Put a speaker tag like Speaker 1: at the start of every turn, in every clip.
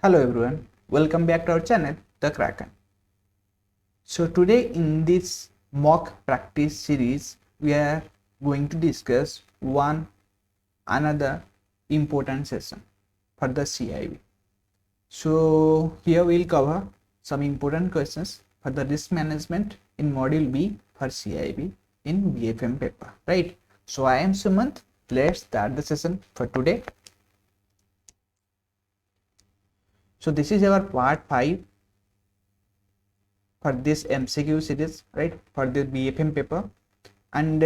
Speaker 1: Hello everyone, welcome back to our channel, The Kraken. So today in this mock practice series, we are going to discuss another important session for the CIB. So here we'll cover some important questions for the risk management in module B for CIB in BFM paper, right? So I am Sumant. Let's start the session for today. So this is our part 5 for this MCQ series, right, for the BFM paper. And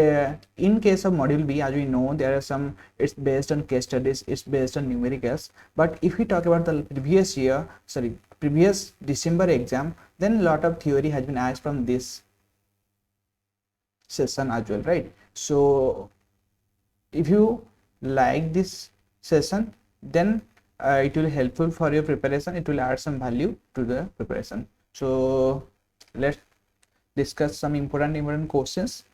Speaker 1: in case of module B, as we know, there are some, it's based on case studies, it's based on numericals. But if we talk about the previous December exam, then a lot of theory has been asked from this session as well, right? So if you like this session, then it will helpful for your preparation, it will add some value to the preparation. So let's discuss some important questions.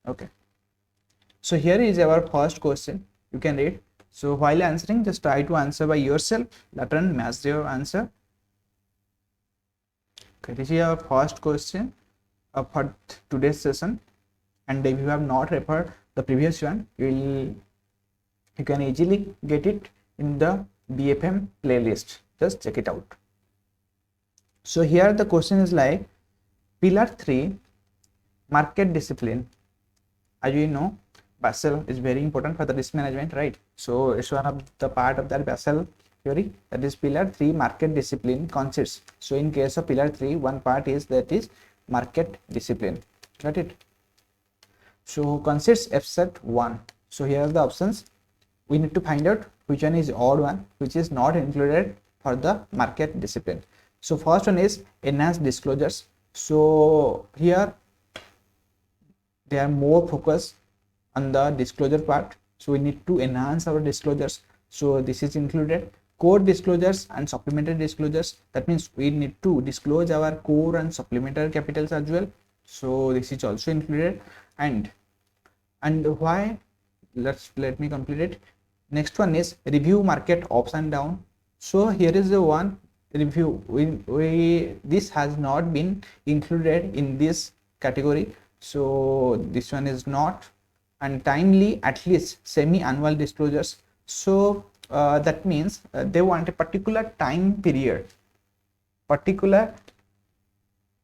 Speaker 1: Okay, so here is our first question. You can read. So while answering, just try to answer by yourself. Later on match your answer. Okay, this is our first question for today's session. And if you have not referred the previous one, you can easily get it in the BFM playlist. Just check it out. So here the question is like pillar 3, market discipline. As you know, Basel is very important for the risk management, right? So it's one of the part of that Basel theory, that is pillar 3, market discipline consists. So in case of pillar 3, one part is that is market discipline. Got it? So consists F set 1. So here are the options. We need to find out which one is odd one, which is not included for the market discipline. So first one is enhanced disclosures. So here they are more focused on the disclosure part, so we need to enhance our disclosures. So this is included. Core disclosures and supplementary disclosures, that means we need to disclose our core and supplementary capitals as well, so this is also included. And why, let me complete it. Next one is review market ups and down. So here is the one review, this has not been included in this category, so this one is not. And timely, at least semi-annual disclosures. So that means they want a particular time period, particular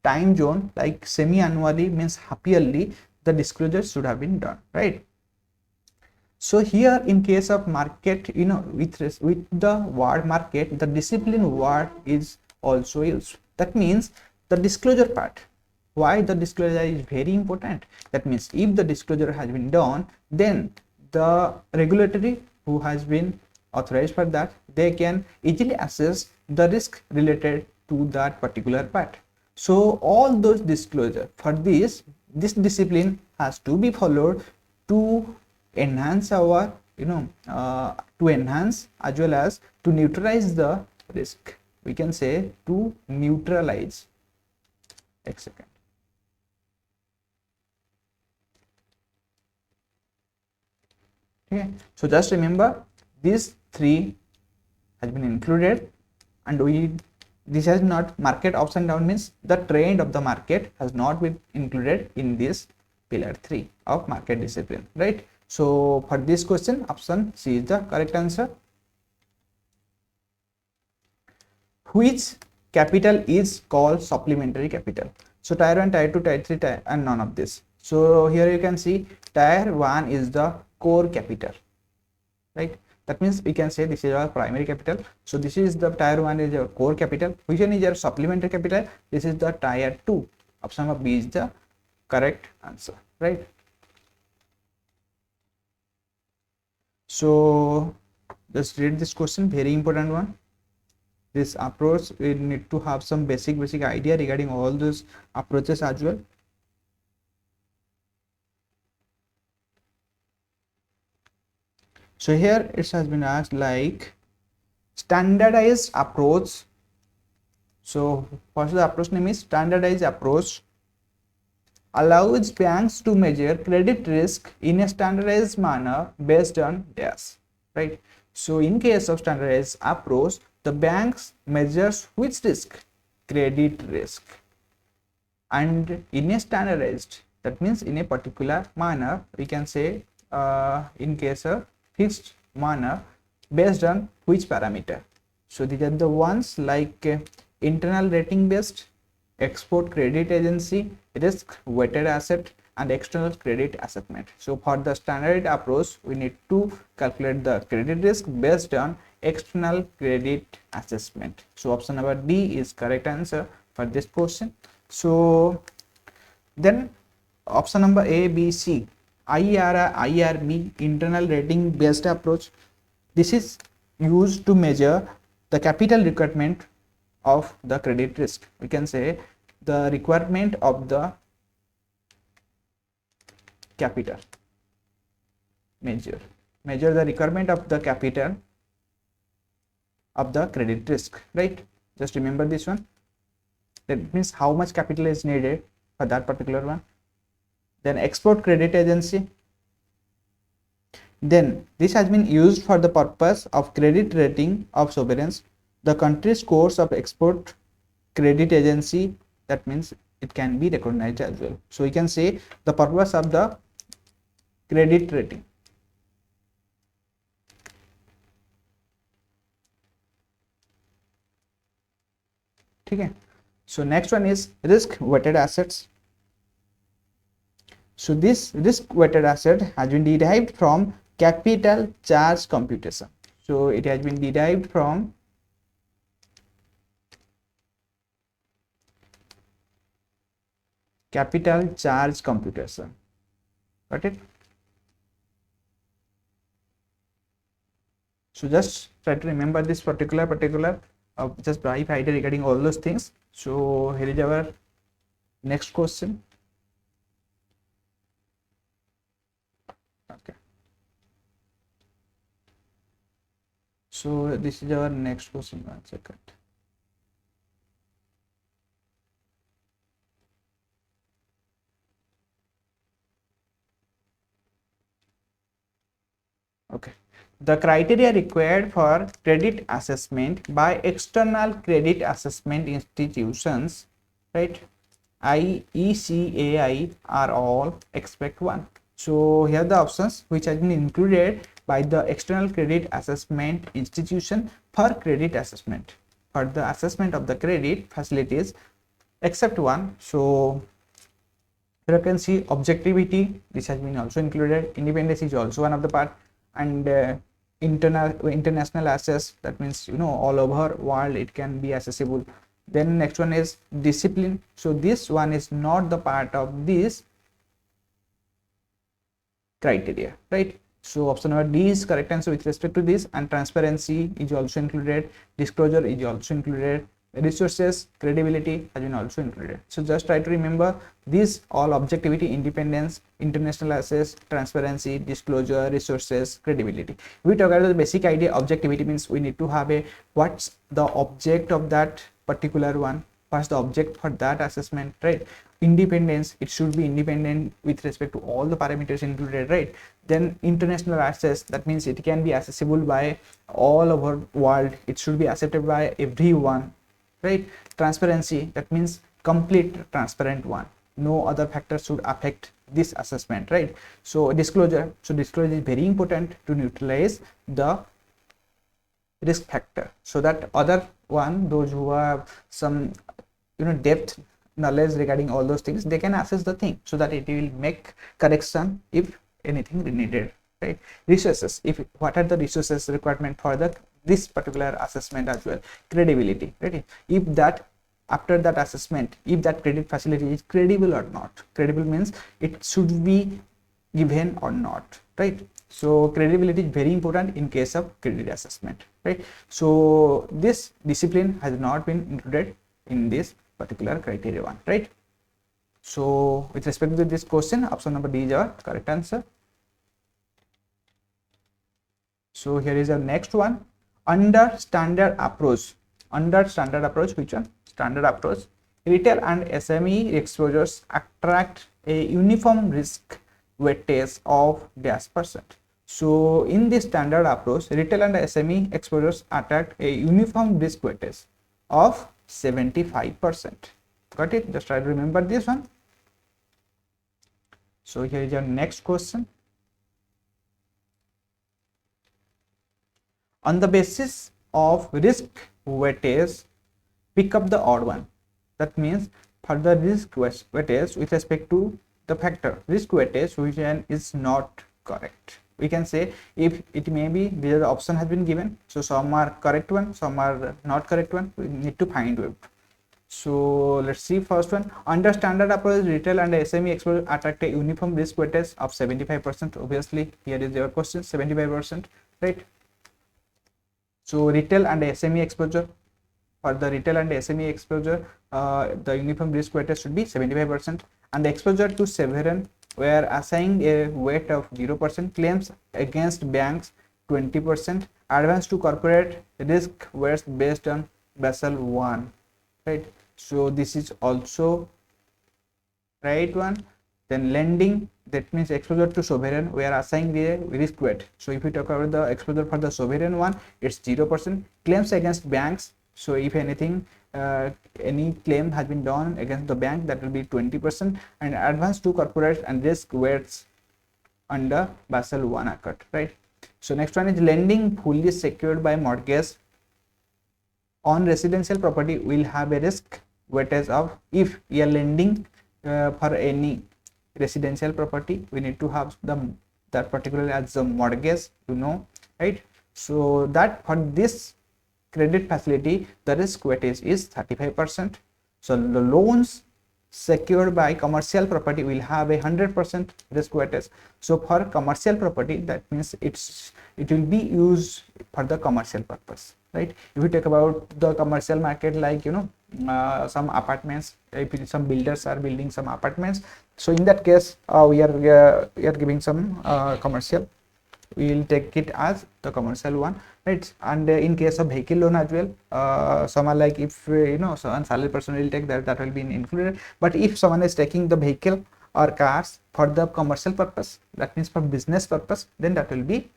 Speaker 1: time zone, like semi-annually means half yearly, the disclosure should have been done, right? So here in case of market, you know, with the word market, the discipline word is also used. That means the disclosure part. Why the disclosure is very important? That means if the disclosure has been done, then the regulatory who has been authorized for that, they can easily assess the risk related to that particular part. So all those disclosure for this discipline has to be followed to enhance our, to enhance as well as to neutralize the risk. We can say to neutralize. A second. Okay, so just remember these three has been included, and this has not, market ups and down means the trend of the market has not been included in this pillar 3 of market discipline, right? So for this question, option C is the correct answer. Which capital is called supplementary capital? So tier 1, tier 2, tier 3, and none of this. So here you can see tier 1 is the core capital, right? That means we can say this is our primary capital. So this is the tier 1 is your core capital. Which one is your supplementary capital? This is the tier 2. Option of B is the correct answer, right? So just read this question, very important one. This approach, we need to have some basic idea regarding all those approaches as well. So here it has been asked like standardized approach. So first the approach name is standardized approach allows banks to measure credit risk in a standardized manner based on dash, right? So in case of standardized approach, the banks measures which risk? Credit risk. And in a standardized, that means in a particular manner, we can say in case of fixed manner, based on which parameter? So these are the ones like internal rating based, export credit agency, risk weighted asset, and external credit assessment. So for the standard approach, we need to calculate the credit risk based on external credit assessment. So option number D is correct answer for this question. So then option number A, B, C, IRR, IRB, internal rating based approach. This is used to measure the capital requirement of the credit risk. We can say the requirement of the capital. Measure the requirement of the capital of the credit risk, right? Just remember this one. That means how much capital is needed for that particular one. Then export credit agency. Then this has been used for the purpose of credit rating of sovereigns. The country's scores of export credit agency, that means it can be recognized as well. So we can say the purpose of the credit rating. Okay. So next one is risk weighted assets. So this risk weighted asset has been derived from capital charge computation. So it has been derived from capital charge computation. Got it? So just try to remember this particular just brief idea regarding all those things. So here is our next question. Okay. So this is our next question. 1 second. Okay. The criteria required for credit assessment by external credit assessment institutions, right? ECAI are all expect 1. So here are the options which have been included by the external credit assessment institution for credit assessment, for the assessment of the credit facilities, except 1. So here you can see objectivity, this has been also included. Independence is also one of the part, and international access, that means all over world it can be accessible. Then next one is discipline. So this one is not the part of this criteria, right? So option number D is correct answer with respect to this. And transparency is also included, disclosure is also included, resources, credibility has been also included. So just try to remember these all: objectivity, independence, international access, transparency, disclosure, resources, credibility. We talk about the basic idea. Objectivity means we need to have a what's the object of that particular one, what's the object for that assessment, right? Independence, it should be independent with respect to all the parameters included, right? Then international access, that means it can be accessible by all over world, it should be accepted by everyone, right? Transparency, that means complete transparent one, no other factors should affect this assessment, right? So disclosure, disclosure is very important to neutralize the risk factor, so that other one, those who have some depth knowledge regarding all those things, they can assess the thing, so that it will make correction if anything needed, right? Resources, if what are the resources requirement for this particular assessment as well. Credibility, right? If that after that assessment, if that credit facility is credible or not. Credible means it should be given or not, right? So credibility is very important in case of credit assessment, right? So this discipline has not been included in this particular criteria one, right? So with respect to this question, option number D is our correct answer. So here is our next one. Under standard approach, which one? Standard approach, retail and SME exposures attract a uniform risk weightage of dash %. So in this standard approach, retail and SME exposures attract a uniform risk weightage of 75%. Got it? Just try to remember this one. So here is your next question. On the basis of risk weightage, pick up the odd one. That means for the risk weightage with respect to the factor risk weightage, which one is not correct. We can say if it may be where the option has been given, so some are correct one, some are not correct one, we need to find out. So let's see first one. Under standard approach, retail and SME exposure attract a uniform risk weightage of 75%. Obviously here is your question, 75%, right? So retail and SME exposure, for the retail and SME exposure, the uniform risk weightage should be 75%, and the exposure to sovereign were assigned a weight of 0%, claims against banks 20%, advance to corporate risk were based on Basel 1, right? So this is also right one. Then lending, that means exposure to sovereign, we are assigning the risk weight. So if we talk about the exposure for the sovereign one, it's 0%. Claims against banks, so if anything, any claim has been done against the bank, that will be 20%, and advance to corporate and risk weights under Basel 1 occurred, right? So next one is lending fully secured by mortgage on residential property will have a risk weightage of, if you are lending for any residential property, we need to have that particular as a mortgage, you know, right? So that for this credit facility, the risk weightage is 35%. So the loans secured by commercial property will have a 100% risk weightage. So for commercial property, that means it will be used for the commercial purpose, right? If you talk about the commercial market, like, you know, some apartments, if some builders are building some apartments, so in that case we are giving some commercial, we will take it as the commercial one, right? And in case of vehicle loan as well, someone like, if you know, so one salary person will take that will be included. But if someone is taking the vehicle or cars for the commercial purpose, that means for business purpose, then that will be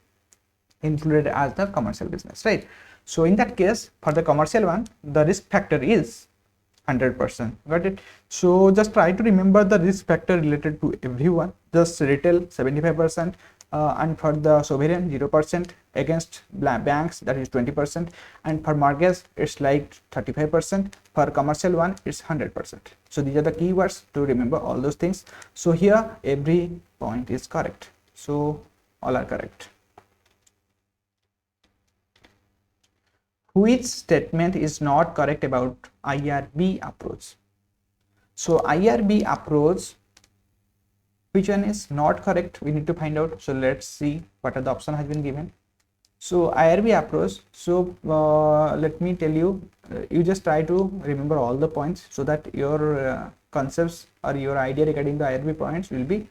Speaker 1: included as the commercial business, right? So in that case, for the commercial one, the risk factor is 100%. Got it? So just try to remember the risk factor related to everyone. Just retail 75%, and for the sovereign 0%, against banks that is 20%, and for mortgage it's like 35%, for commercial one it's 100%. So these are the keywords to remember all those things. So here every point is correct, so all are correct. Which statement is not correct about IRB approach? So IRB approach, which one is not correct, we need to find out. So let's see what are the option has been given. So IRB approach, so let me tell you, you just try to remember all the points so that your concepts or your idea regarding the IRB points will be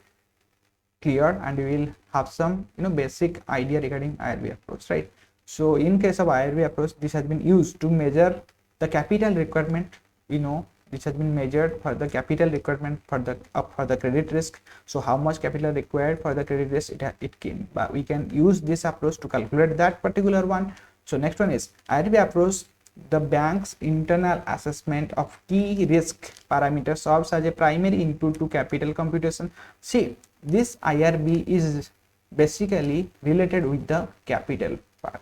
Speaker 1: clear, and you will have some, you know, basic idea regarding IRB approach, right? So in case of IRB approach, this has been used to measure the capital requirement, you know, which has been measured for the capital requirement for the credit risk. So how much capital required for the credit risk it came, but we can use this approach to calculate that particular one. So next one is IRB approach. The bank's internal assessment of key risk parameters serves as a primary input to capital computation. See, this IRB is basically related with the capital part,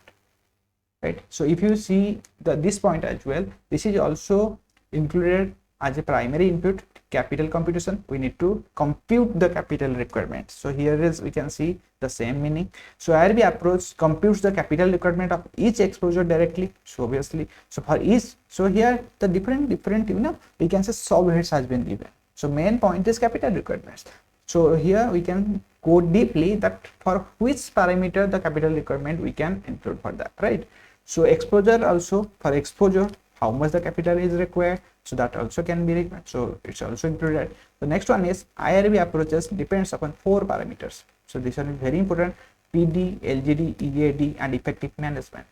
Speaker 1: right? So if you see this point as well, this is also included as a primary input capital computation. We need to compute the capital requirement. So here is, we can see the same meaning. So IRB approach computes the capital requirement of each exposure directly. So obviously, so for each, so here the different, you know, we can say subheads has been given. So main point is capital requirements. So here we can go deeply that for which parameter the capital requirement we can include for that, right? So exposure also, for exposure, how much the capital is required, so that also can be required, so it's also included. The next one is IRB approaches depends upon 4 parameters. So this one is very important: PD, LGD, EAD, and effective management.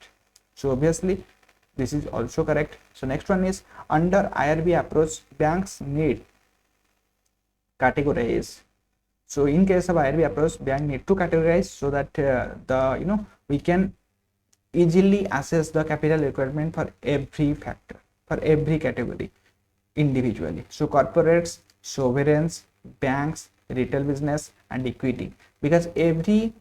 Speaker 1: So obviously this is also correct. So next one is under IRB approach, banks need categorize. So in case of IRB approach, bank need to categorize so that we can easily assess the capital requirement for every factor, for every category individually. So corporates, sovereigns, banks, retail business, and equity, because every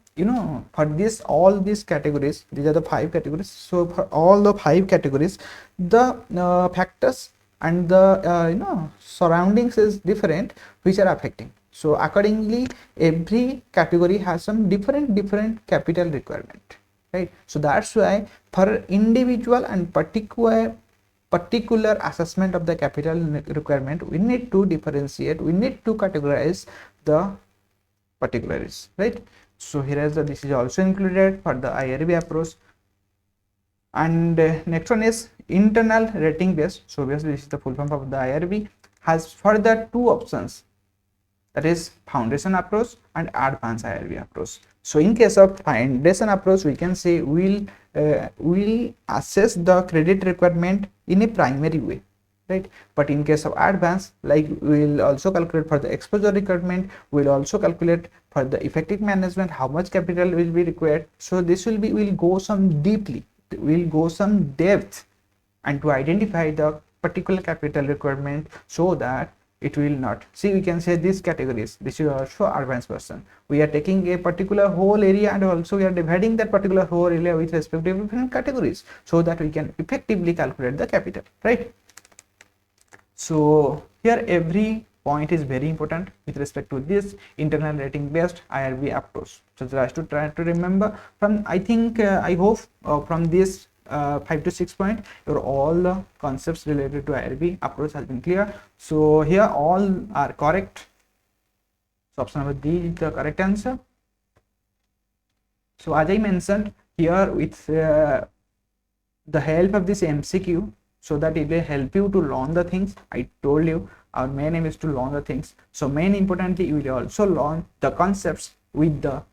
Speaker 1: for this all these categories, these are the 5 categories. So for all the 5 categories, the factors and the surroundings is different which are affecting. So accordingly, every category has some different capital requirement, right? So that's why for individual and particular assessment of the capital requirement, we need to differentiate, we need to categorize the particulars, right? So here is this is also included for the IRB approach. And next one is internal rating based. So obviously this is the full form of the IRB, has further 2 options, that is foundation approach and advanced IRB approach. So in case of foundation approach, we can say we'll assess the credit requirement in a primary way, right? But in case of advanced, like we'll also calculate for the exposure requirement, we'll also calculate for the effective management how much capital will be required. So this will be, we'll go some deeply, we'll go some depth, and to identify the particular capital requirement, so that it will not see, we can say these categories, this is also advanced version. We are taking a particular whole area and also we are dividing that particular whole area with respect to different categories, so that we can effectively calculate the capital, right? So here every point is very important with respect to this internal rating based IRB approach. So just to try to remember from, I think I hope from this 5 to 6 point, your all the concepts related to IRB approach has been clear. So here all are correct. So option number D is the correct answer. So as I mentioned here, with the help of this MCQ, so that it will help you to learn the things. I told you our main aim is to learn the things. So main importantly, you will also learn the concepts with the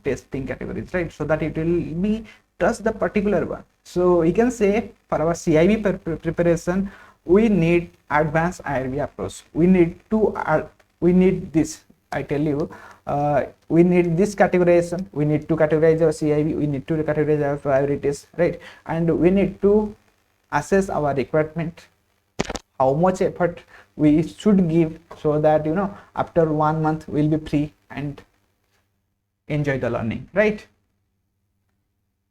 Speaker 1: testing categories, right? So that it will be just the particular one. So we can say for our CIB preparation, we need advanced IRB approach. We need this. I tell you, we need this categorization. We need to categorize our CIB. We need to categorize our priorities, right? And we need to assess our requirement, how much effort we should give, so that after 1 month we'll be free and enjoy the learning, right?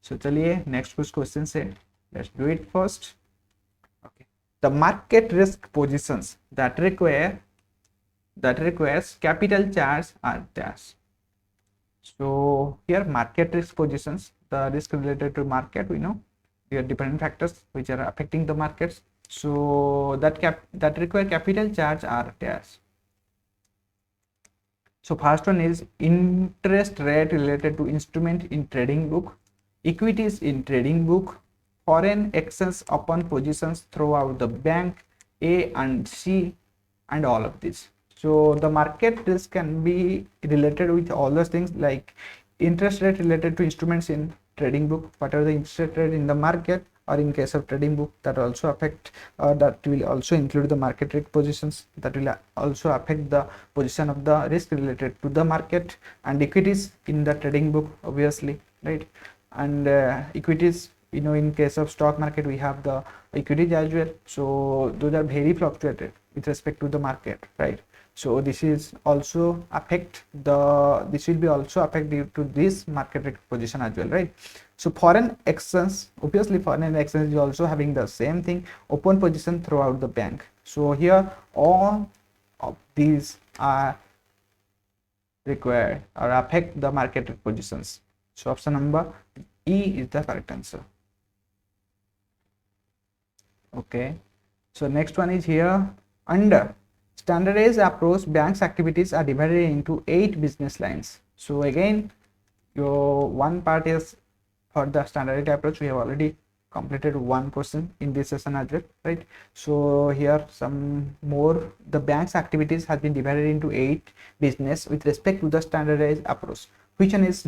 Speaker 1: So chaliye next कुछ question से let's do it first. Okay, the market risk positions that requires capital charge are dash. So here market risk positions, the risk related to market, we know there are different factors which are affecting the markets. So that require capital charge are dash. So first one is interest rate related to instrument in trading book, equities in trading book, foreign exchange upon positions throughout the bank A and C, and all of this. So the market risk can be related with all those things, like interest rate related to instruments in trading book, whatever the interest rate in the market, or in case of trading book, that also affect, that will also include the market risk positions, that will also affect the position of the risk related to the market, and equities in the trading book, obviously, right? And equities, in case of stock market, we have the equities as well. So those are very fluctuated with respect to the market, right? So this is also affect this will be also affect due to this market risk position as well, right? So foreign exchange, obviously foreign exchange is also having the same thing, open position throughout the bank. So here all of these are required or affect the market risk positions. So option number E is the correct answer. Okay, so next one is here, under standardized approach, banks activities are divided into 8 business lines. So again, your one part is for the standardized approach. We have already completed one question in this session as well, right? So here some more, the bank's activities has been divided into 8 business with respect to the standardized approach. Which one is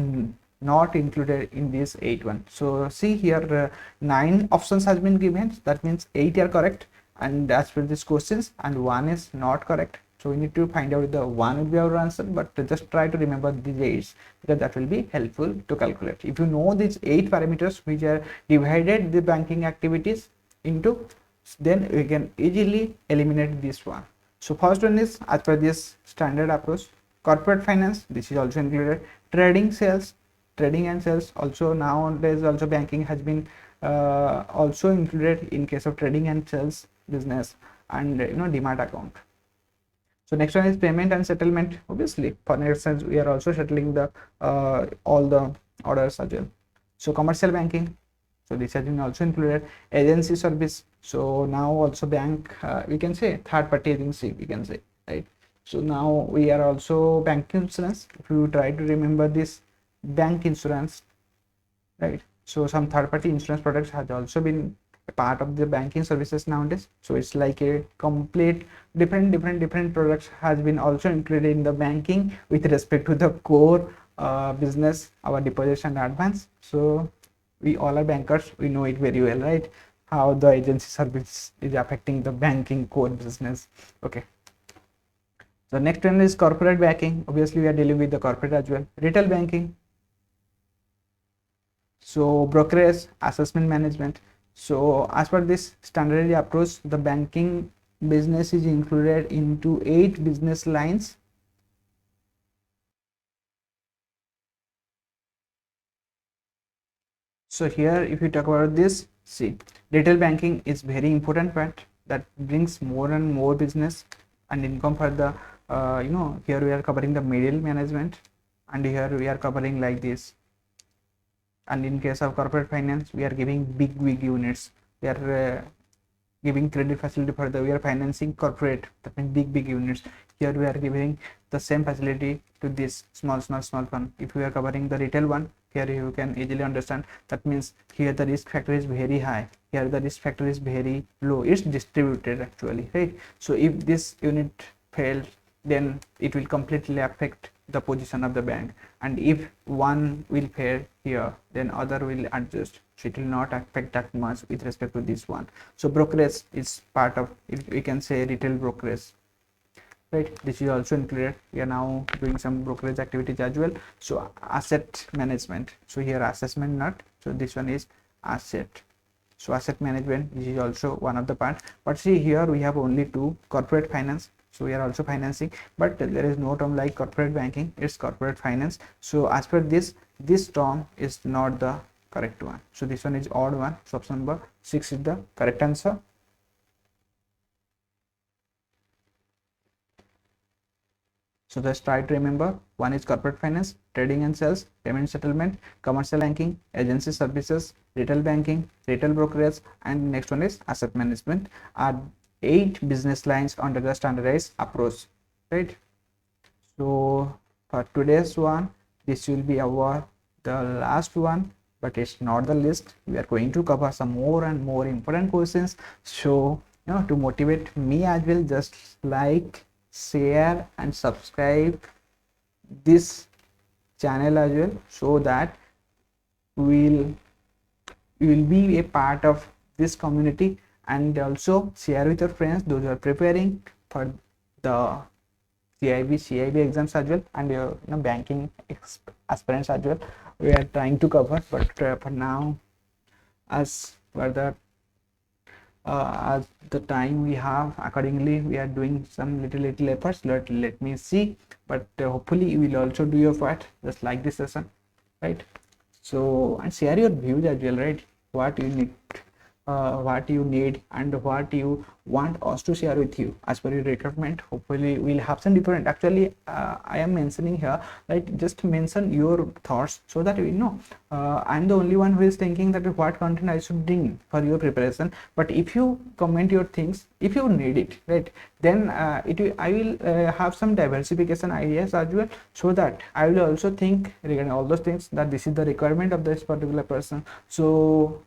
Speaker 1: not included in this 8 one? So see here, 9 options has been given, that means 8 are correct and as per these questions, and 1 is not correct. So we need to find out the one will be our answer, but just try to remember these 8 because that will be helpful to calculate. If you know these 8 parameters which are divided the banking activities into, then we can easily eliminate this one. So first one is as per this standard approach, corporate finance, this is also included, trading sales, trading and sales also nowadays also banking has been also included in case of trading and sales business, and demat account. So next one is payment and settlement. Obviously for instance we are also settling the all the orders as well. So commercial banking, so this has been also included. Agency service, so now also bank, we can say third party agency, we can say, right? So now we are also bank insurance. If you try to remember this bank insurance, right? So some third party insurance products has also been a part of the banking services nowadays. So it's like a complete different products has been also included in the banking with respect to the core business, our deposits and advance. So we all are bankers, we know it very well, right? How the agency service is affecting the banking core business. Okay, so next one is corporate banking. Obviously we are dealing with the corporate as well. Retail banking, so brokerage, assessment management. So as per this standard approach, the banking business is included into 8 business lines. So here if you talk about this, see, retail banking is very important part that brings more and more business and income for the here we are covering the middle management, and here we are covering like this. And in case of corporate finance, we are giving big units. We are giving credit facility for the, we are financing corporate, that means big units. Here we are giving the same facility to this small one. If we are covering the retail one, here you can easily understand, that means here the risk factor is very high, here the risk factor is very low, it's distributed actually, right? So if this unit fails, then it will completely affect the position of the bank, and if one will fail here, then other will adjust, so it will not affect that much with respect to this one. So brokerage is part of it, we can say retail brokerage, right? This is also included. We are now doing some brokerage activities as well. So asset management, so here assessment not, so this one is asset. So asset management, this is also one of the part. But see here we have only 2, corporate finance, so we are also financing, but there is no term like corporate banking, it's corporate finance. So as per this term is not the correct one, so this one is odd one. So option number 6 is the correct answer. So just try to remember, one is corporate finance, trading and sales, payment settlement, commercial banking, agency services, retail banking, retail brokerage, and next one is asset management, are 8 business lines under the standardized approach, right? So for today's one, this will be our the last one, but it's not the list. We are going to cover some more and more important questions. So to motivate me as well, just like, share and subscribe this channel as well, so that you will be a part of this community, and also share with your friends, those who are preparing for the CIB exams as well, and your banking aspirants as well. We are trying to cover, but for now, as for the as the time we have, accordingly we are doing some little efforts. Let me see, but hopefully you will also do your part, just like this session, right? So, and share your views as well, right? What you need and what you want us to share with you as per your requirement. Hopefully we'll have some different, actually I am mentioning here, right? Just mention your thoughts so that we know. I'm the only one who is thinking that what content I should bring for your preparation, but if you comment your things, if you need it, right, then I will have some diversification ideas as well, so that I will also think regarding all those things, that this is the requirement of this particular person, so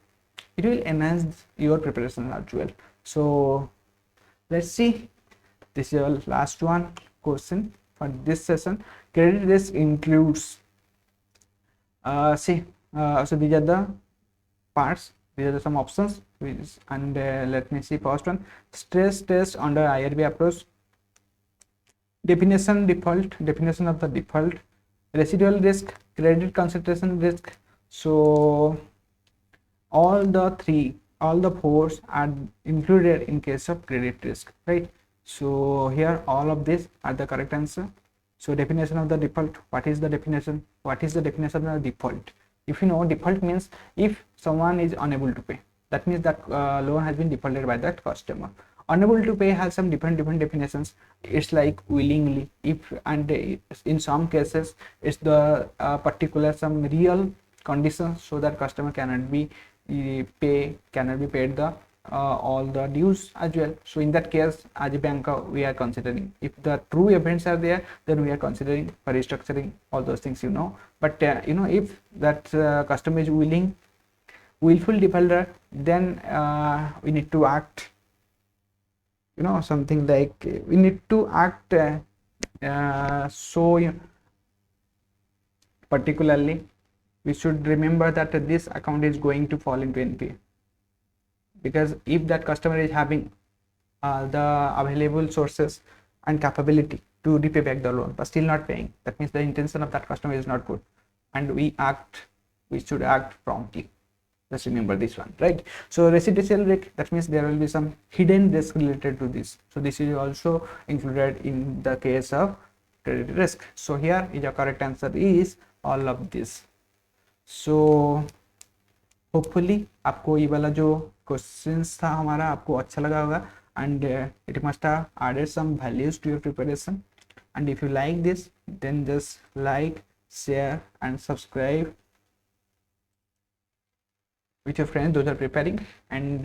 Speaker 1: it will enhance your preparation as well. So let's see, this is your last one question for this session. Credit risk includes so these are the parts, these are some options, and let me see. First one, stress test under IRB approach. definition default, definition of the default, residual risk, credit concentration risk. So all the fours are included in case of credit risk, right? So here all of these are the correct answer. So definition of the default, what is the definition, what is the definition of the default? If you know, default means if someone is unable to pay, that means that loan has been defaulted by that customer. Unable to pay has some different definitions. It's like willingly, if, and in some cases it's the particular some real conditions, so that customer cannot be paid the all the dues as well. So in that case, as a bank, we are considering, if the true events are there, then we are considering for restructuring, all those things, you know. But you know, if that customer is willful defaulter, then we need to act, you know, something like we need to act so particularly we should remember that this account is going to fall into NPA, because if that customer is having the available sources and capability to repay back the loan but still not paying, that means the intention of that customer is not good, and we should act promptly. Just remember this one, right? So residual risk, that means there will be some hidden risk related to this, so this is also included in the case of credit risk. So here is your correct answer is all of this. So hopefully आपको ये वाला जो questions था हमारा आपको अच्छा लगा होगा, and it must have added some values to your preparation. And if you like this, then just like, share and subscribe with your friends, those are preparing, and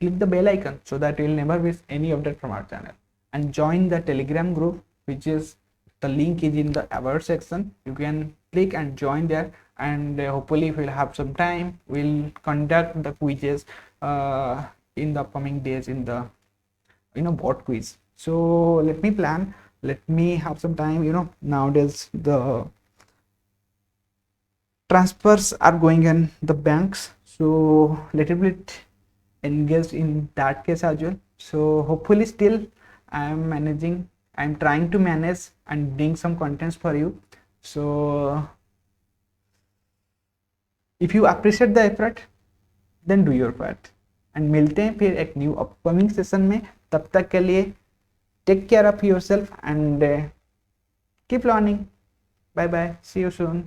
Speaker 1: click the bell icon so that you will never miss any update from our channel. And join the Telegram group, which is the link is in the about section. You can click and join there, and hopefully if we'll have some time, we'll conduct the quizzes in the upcoming days in the bot quiz. So let me plan, let me have some time. You know, nowadays the transfers are going in the banks, so little bit engaged in that case as well. So hopefully still I'm trying to manage and bring some contents for you. So if you appreciate the effort, then do your part, and मिलते हैं फिर एक new upcoming session में. तब तक के लिए take care of yourself and keep learning. Bye bye, see you soon.